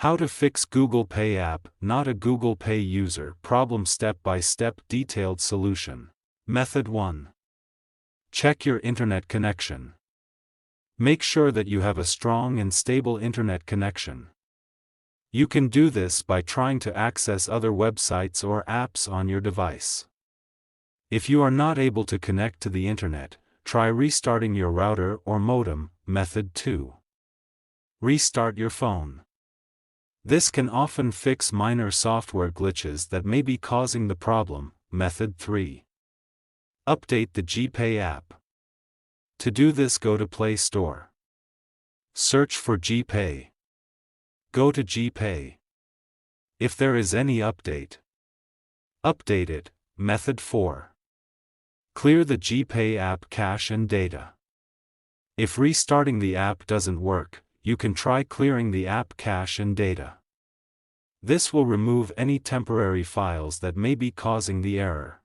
How to fix Google Pay app, not a Google Pay user problem. Step-by-step detailed solution. Method 1. Check your internet connection. Make sure that you have a strong and stable internet connection. You can do this by trying to access other websites or apps on your device. If you are not able to connect to the internet, try restarting your router or modem. Method 2. Restart your phone. This can often fix minor software glitches that may be causing the problem. Method 3. Update the GPay app. To do this, go to Play Store. Search for GPay. Go to GPay. If there is any update, update it. Method 4. Clear the GPay app cache and data. If restarting the app doesn't work, you can try clearing the app cache and data. This will remove any temporary files that may be causing the error.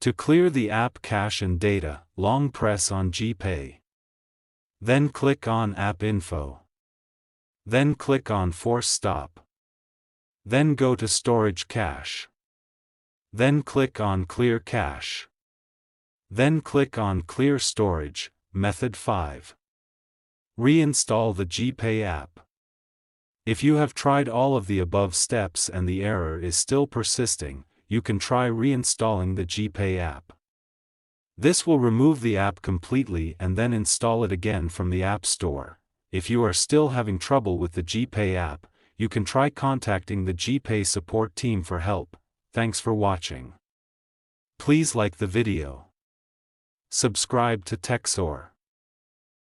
To clear the app cache and data, long press on GPay. Then click on App Info. Then click on Force Stop. Then go to Storage Cache. Then click on Clear Cache. Then click on Clear Storage. Method 5. Reinstall the GPay app. If you have tried all of the above steps and the error is still persisting, you can try reinstalling the GPay app. This will remove the app completely and then install it again from the App Store. If you are still having trouble with the GPay app, you can try contacting the GPay support team for help. Thanks for watching. Please like the video. Subscribe to TechSoar.